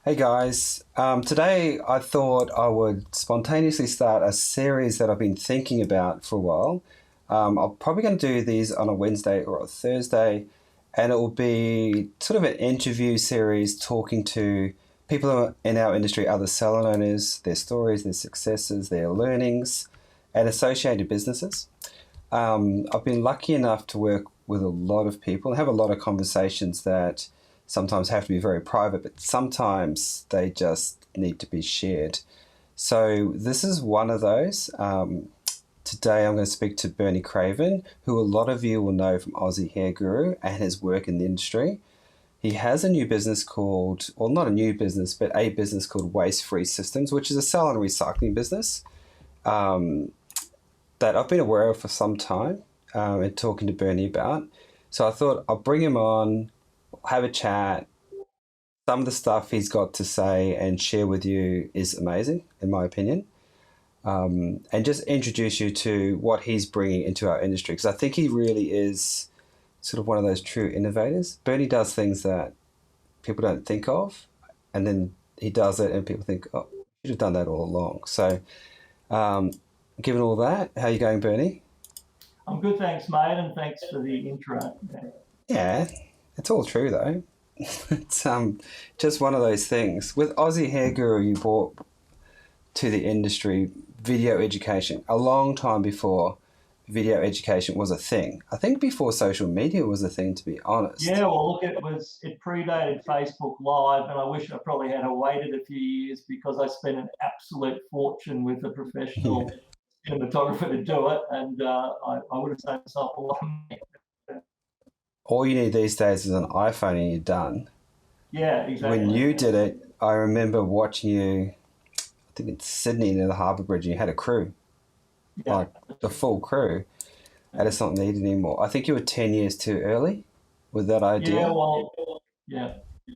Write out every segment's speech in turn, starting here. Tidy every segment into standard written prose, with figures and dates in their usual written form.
Hey guys, today I thought I would spontaneously start a series that I've been thinking about for a while. I'm probably going to do these on a Wednesday or a Thursday, and it will be sort of an interview series talking to people in our industry, other salon owners, their stories, their successes, their learnings, and associated businesses. I've been lucky enough to work with a lot of people and have a lot of conversations that sometimes have to be very private, but sometimes they just need to be shared. So this is one of those. Today I'm going to speak to Bernie Craven, who a lot of you will know from Aussie Hair Guru and his work in the industry. He has a new business called, well, not a new business, but a business called Waste Free Systems, which is a salon recycling business um, that I've been aware of for some time and talking to Bernie about. So I thought I'll bring him on, have a chat. Some of the stuff he's got to say and share with you is amazing, in my opinion. And just introduce you to what he's bringing into our industry, because I think he really is sort of one of those true innovators. Bernie does things that people don't think of, and then he does it, and people think, "Oh, you should have done that all along." So, um, given all that, how are you going, Bernie? I'm good, thanks, mate, and thanks for the intro. Yeah, it's all true though. It's just one of those things. With Aussie Hair Guru, you brought to the industry video education a long time before video education was a thing. I think before social media was a thing, to be Yeah, honest. well, look, it predated Facebook Live, and I wish I probably had waited a few years because I spent an absolute fortune with a Yeah. professional cinematographer to do it, and I would have saved myself a lot of money. All you need these days is an iPhone and you're done. Yeah, When exactly. you did it, I remember watching you, I think it's Sydney near the Harbour Bridge, and you had a crew, Yeah, like the full crew, and it's not needed anymore. I think you were 10 years too early with that yeah, idea. well, yeah, yeah.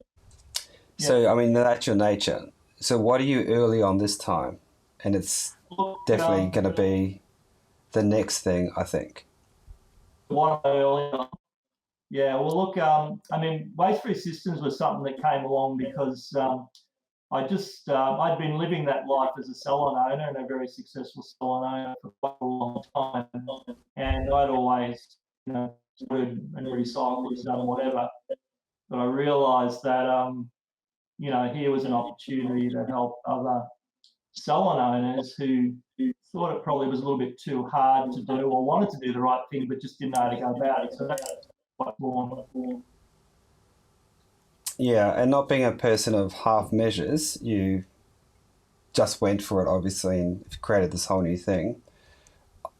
So, I mean, that's your nature. So, what are you early on this time? And it's Look, definitely going to be the next thing, I think. one earlier. Yeah, well, look, I mean, waste-free systems was something that came along because I'd been living that life as a salon owner and a very successful salon owner for quite a long time, and I'd always, stood and recycled, done whatever. But I realised that, here was an opportunity to help other salon owners who thought it probably was a little bit too hard to do or wanted to do the right thing, but just didn't know how to go about it. So that's what born. Yeah, and not being a person of half measures, you just went for it, obviously, and created this whole new thing.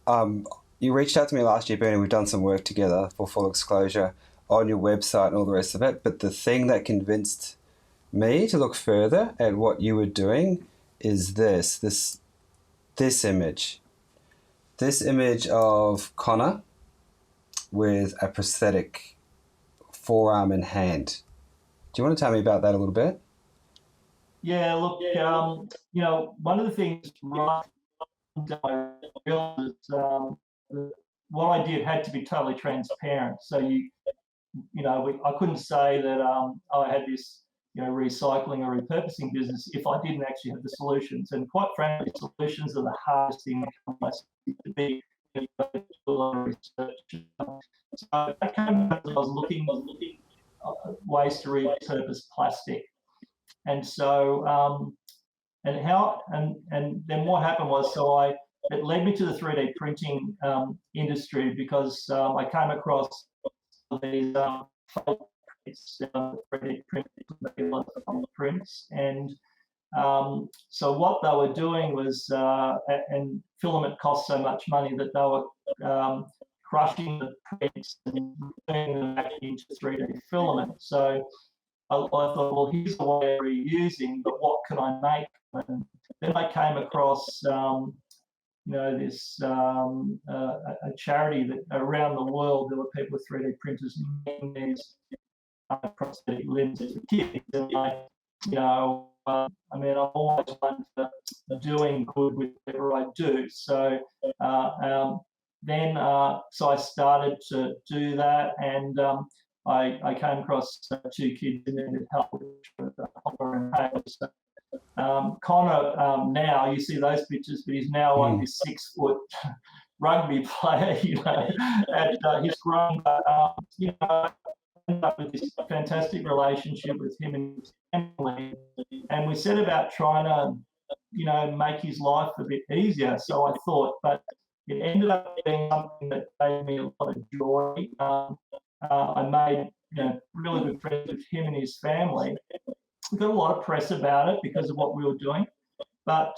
Um, you reached out to me last year, Bernie. We've done some work together for full disclosure on your website and all the rest of it. But the thing that convinced me to look further at what you were doing is this image. This image of Connor with a prosthetic forearm and hand. Do you want to tell me about that a little bit? Yeah, look, one of the things right I realized that what I did had to be totally transparent. So I couldn't say that I had this, recycling or repurposing business if I didn't actually have the solutions. And quite frankly, solutions are the hardest thing to be. A lot of research. So that came as I was looking ways to repurpose plastic, and so and then what happened was it led me to the 3D printing industry because I came across these 3D prints, and so what they were doing was, and filament cost so much money that they were crushing the prints and turning them back into 3D filament. So I thought, well, here's a way of reusing, but what can I make? And then I came across, this a charity that around the world there were people with 3D printers making these prosthetic limbs for kids. And I mean, I'm always one for doing good with whatever I do. So so I started to do that, and I came across two kids who needed help with Hopper and Hale. So, Connor, now you see those pictures, but he's now like this 6 foot rugby player, and he's grown. But I ended up with this fantastic relationship with him and his family, and we set about trying to, make his life a bit easier. So I thought, but it ended up being something that gave me a lot of joy. I made, really good friends with him and his family. We got a lot of press about it because of what we were doing, but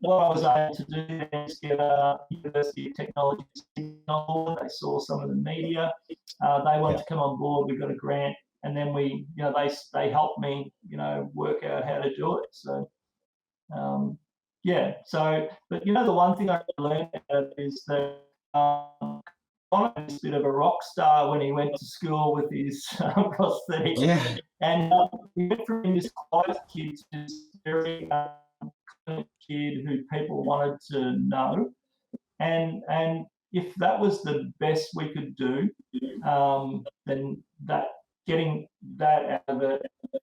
what I was able to do is get a University of Technology on board. They saw some of the media. They wanted to come on board. We got a grant, and then they helped me, work out how to do it. So, but the one thing I learned out of is that Connor was a bit of a rock star when he went to school with his prosthetic. Yeah. And he went from this quiet kid to this very kid who people wanted to know. And if that was the best we could do, then getting that out of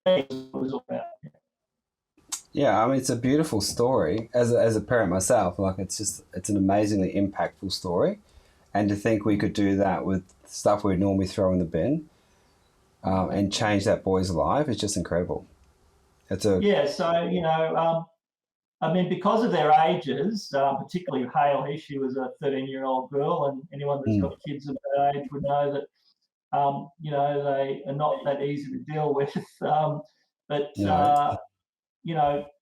it was all about. Yeah, I mean, it's a beautiful story. As a parent myself, like it's an amazingly impactful story, and to think we could do that with stuff we'd normally throw in the bin, and change that boy's life is just incredible. So I mean, because of their ages, particularly Haley, she was a 13-year-old girl, and anyone that's got kids of that age would know that they are not that easy to deal with.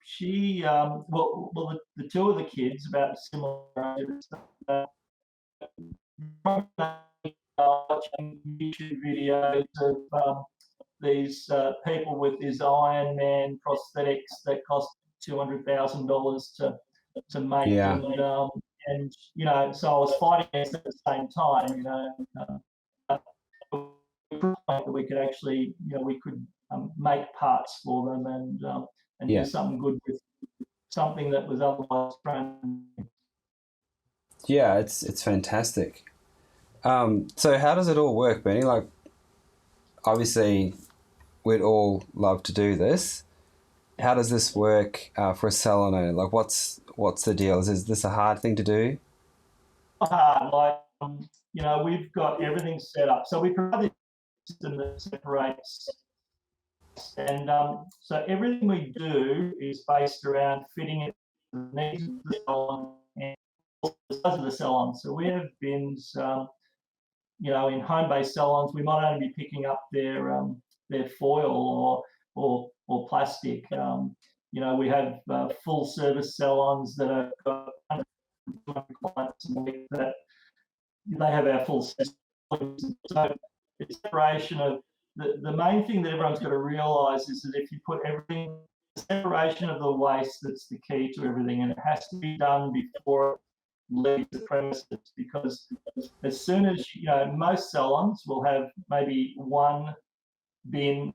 She, the two of the kids, about similar ages, watching YouTube videos of these people with these Iron Man prosthetics that cost $200,000 to make, and so I was fighting against at the same time, that we could actually, we could make parts for them and do something good with something that was otherwise thrown. Yeah, it's fantastic. So how does it all work, Benny? Like, obviously, we'd all love to do this. How does this work for a salon owner? Like, what's the deal? Is this a hard thing to do? We've got everything set up. So we provide a system that separates, and so everything we do is based around fitting it to the needs of the salon and the size of the salon. So we have bins. In home-based salons, we might only be picking up their foil or plastic. We have full-service salons that have got 100 clients a week that they have our full system. So the separation of the main thing that everyone's got to realise is that if you put everything, the separation of the waste, that's the key to everything, and it has to be done before leave the premises, because as soon as most salons will have maybe one bin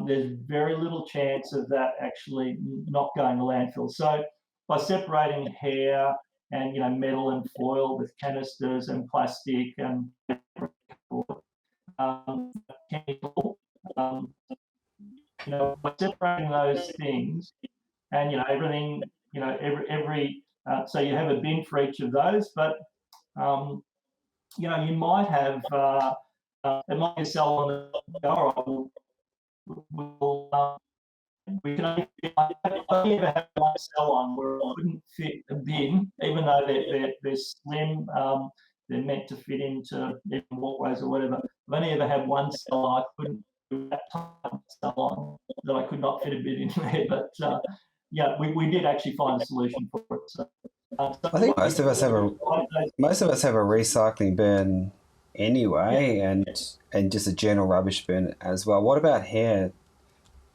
there's very little chance of that actually not going to landfill. So by separating hair and metal and foil with canisters and plastic and chemical, by separating those things, and everything, every so you have a bin for each of those, but you might have it might be a salon that we can only ever have one salon where I couldn't fit a bin, even though they're slim. They're meant to fit into walkways or whatever. I've only ever had one salon I couldn't do that time salon that I could not fit a bin in there. But we did actually find a solution for it. So, I think most of us have a recycling bin anyway, and just a general rubbish bin as well. What about hair?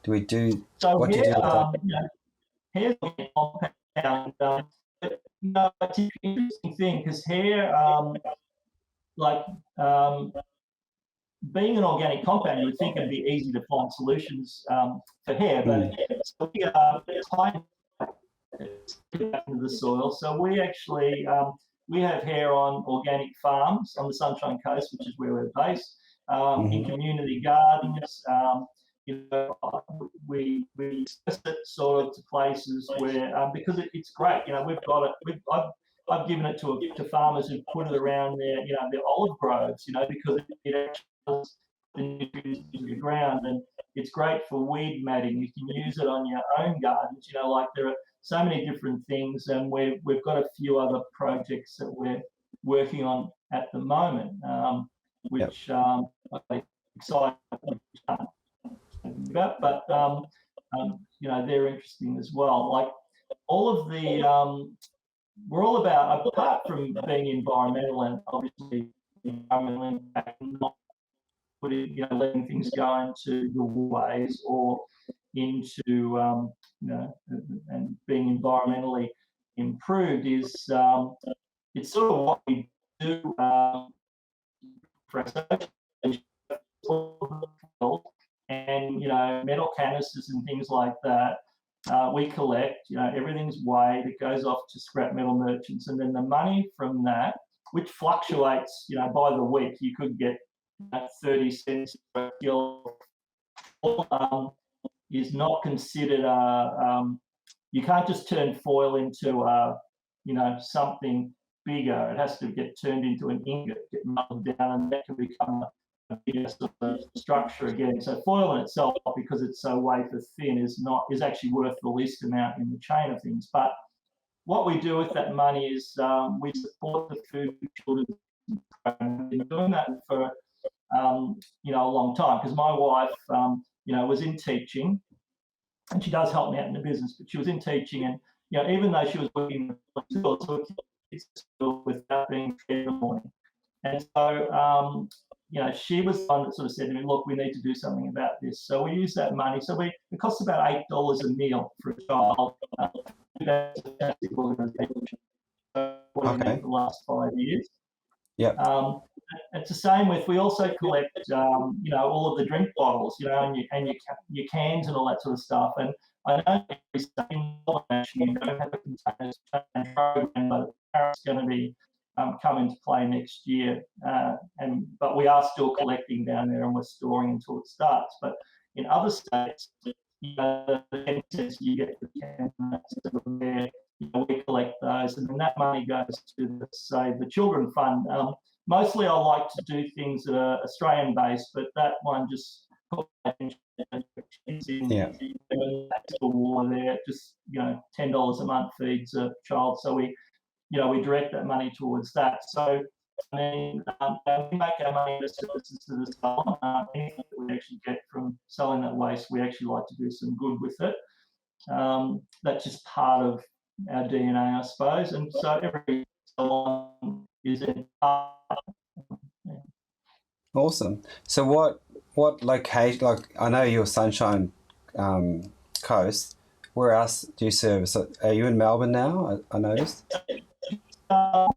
Do we do? So what hair, do you do? Hair's a compound. It's an interesting thing because hair, being an organic compound, you would think it'd be easy to find solutions for hair, but so we tie into the soil. So we actually we have hair on organic farms on the Sunshine Coast, which is where we're based, in community gardens. We test it sort of to places where because it's great. We've got it. I've given it to farmers who put it around their olive groves. Because it actually does the nutrients into the ground, and it's great for weed matting. You can use it on your own gardens. Like there are so many different things, and we've got a few other projects that we're working on at the moment, which I'm excited about. But they're interesting as well. Like all of the we're all about, apart from being environmental and obviously environmental impact, not letting things go into the ways or into and being environmentally improved is it's sort of what we do for ourselves, and metal canisters and things like that. We collect, everything's weighed, it goes off to scrap metal merchants, and then the money from that, which fluctuates, by the week, you could get 30 cents per kilo, is not considered you can't just turn foil into something bigger. It has to get turned into an ingot, get melted down, and that can become a bigger sort of structure again. So foil in itself, because it's so wafer thin, is actually worth the least amount in the chain of things. But what we do with that money is we support the Food for Children program. We've been doing that for a long time, because my wife was in teaching, and she does help me out in the business, but she was in teaching, and even though she was working without being fed in the morning, and so she was the one that sort of said to me, look, we need to do something about this. So we use that money. So it costs about $8 a meal for a child. That's a fantastic organisation. For the last 5 years. Yeah. It's the same with, we also collect, all of the drink bottles, and your cans and all that sort of stuff. And I know actually you don't have a containers change program, but it's going to be come into play next year. But we are still collecting down there, and we're storing until it starts. But in other states, the 10 cents you get for the can, where we collect those, and then that money goes to the Children Fund. Mostly I like to do things that are Australian based, but that one just war there, just $10 a month feeds a child. So we direct that money towards that. So we make our money in services to the salon. Anything that we actually get from selling that waste, we actually like to do some good with it. That's just part of our DNA, I suppose. And so every salon is in part. Awesome. So what location? Like, I know you're Sunshine Coast. Where else do you service? Are you in Melbourne now? I noticed.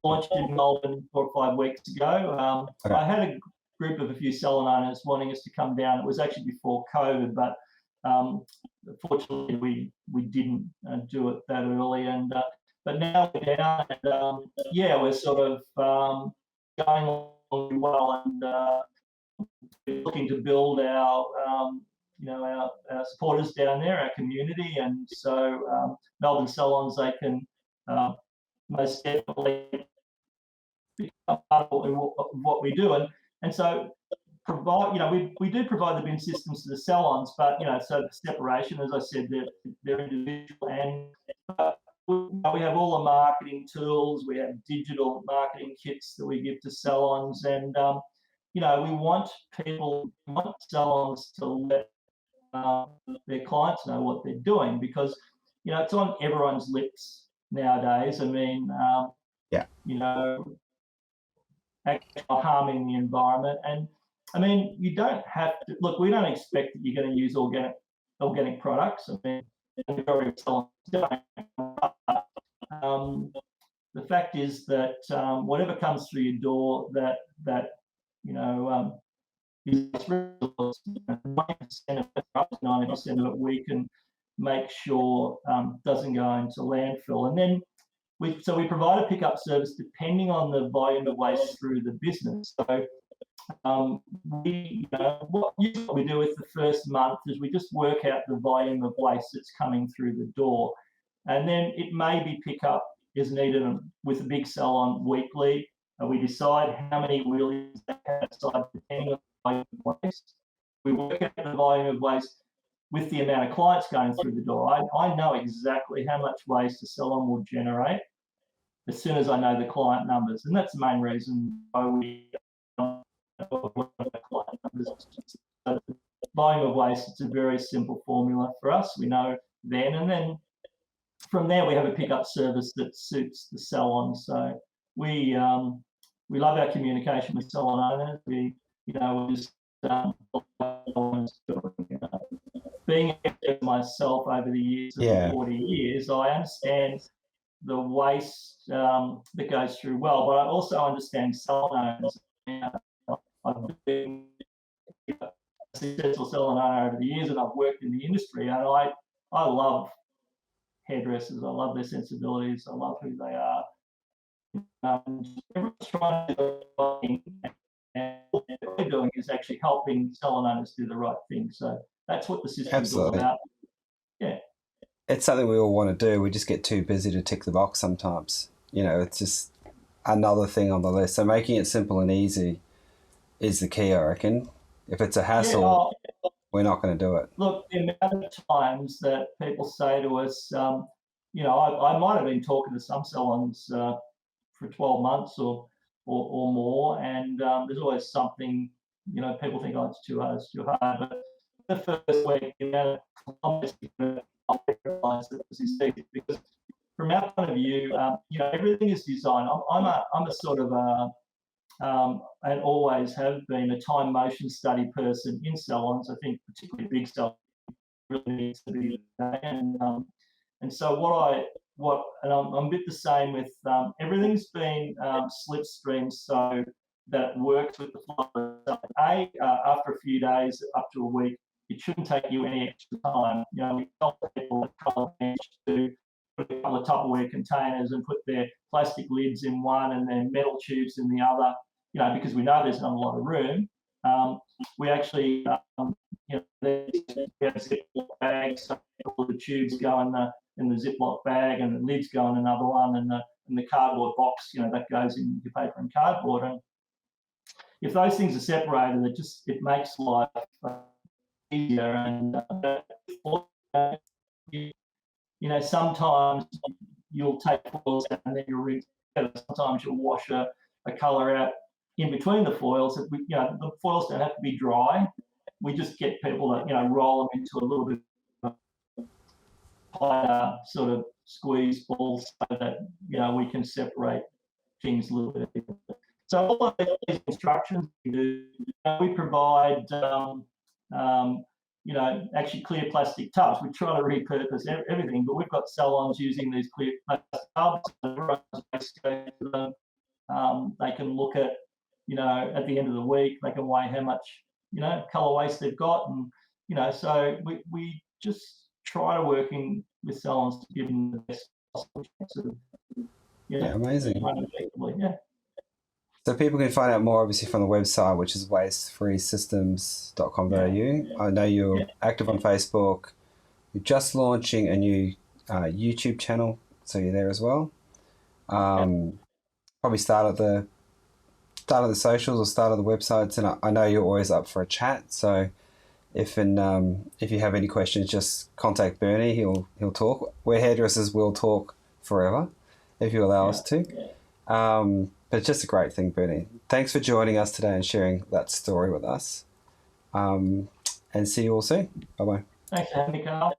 Launched in Melbourne 4 or 5 weeks ago. Okay. I had a group of a few salon owners wanting us to come down. It was actually before COVID, but fortunately we didn't do it that early. And but now we're down, and we're sort of going along well, and we're looking to build our our supporters down there, our community, and so Melbourne salons, they can most definitely become part of what we do, and so provide. We do provide the bin systems to the salons, but so the separation, as I said, they're individual, and we have all the marketing tools. We have digital marketing kits that we give to salons, and we want salons to let their clients know what they're doing, because it's on everyone's lips nowadays. I mean, actually harming the environment, and I mean, you don't have to look. We don't expect that you're going to use organic products. I mean, the majority of salons don't. The fact is that whatever comes through your door, that is 90% of it we can make sure doesn't go into landfill. And then we provide a pickup service depending on the volume of waste through the business. So what we do with the first month is we just work out the volume of waste that's coming through the door, and then it may be pickup is needed with a big salon weekly. We decide how many wheelies they have outside depending on the volume of waste. We work out the volume of waste with the amount of clients going through the door. I know exactly how much waste a salon will generate as soon as I know the client numbers, and that's the main reason why we client numbers. So volume of waste, it's a very simple formula for us. We know then, and then from there we have a pickup service that suits the salon. So we love our communication with salon owners. We just being myself over the years of 40 years, I understand the waste that goes through well, but I also understand salon owners. I've been a successful salon owner over the years, and I've worked in the industry, and I love hairdressers. I love their sensibilities. I love who they are. Everyone's trying to do the right thing, and what they're doing is actually helping salon owners do the right thing. So that's what the system is all about. Yeah. It's something we all want to do. We just get too busy to tick the box sometimes. It's just another thing on the list. So making it simple and easy is the key, I reckon. If it's a hassle, we're not going to do it. Look, the amount of times that people say to us, I might have been talking to some salons for 12 months or more, and there's always something, people think, oh, it's too hard. But the first week, I realise that this is easy, because from our point of view, everything is designed. I'm a sort of and always have been a time motion study person in salons. I think particularly big salons really needs to be, and so I'm a bit the same with everything's been slipstream so that it works with the flow. After a few days, up to a week, it shouldn't take you any extra time. We tell people to put a couple of Tupperware containers and put their plastic lids in one and then metal tubes in the other, because we know there's not a lot of room. We actually, there's Ziploc bags, so all the tubes go in the Ziploc bag, and the lids go in another one, and the cardboard box, that goes in your paper and cardboard. And if those things are separated, it makes life easier. And sometimes you'll take foils out and then you'll rinse it. Sometimes you'll wash a colour out in between the foils. The foils don't have to be dry. We just get people to roll them into a little bit of tighter sort of squeeze balls so that we can separate things a little bit. So all of these instructions we do, we provide actually clear plastic tubs. We try to repurpose everything, but we've got salons using these clear plastic tubs. They can look at, at the end of the week, they can weigh how much, colour waste they've got. And, so we just try to working with salons to give them the best possible chance of, amazing. Yeah. So people can find out more, obviously, from the website, which is wastefreesystems.com.au. I know you're active on Facebook. You're just launching a new YouTube channel, so you're there as well. Probably start at the socials or start at the websites, and I know you're always up for a chat. So if you have any questions, just contact Bernie. He'll talk. We're hairdressers. We'll talk forever if you allow us to. But it's just a great thing, Bernie. Thanks for joining us today and sharing that story with us. And see you all soon. Bye-bye. Thanks for having me, Carl.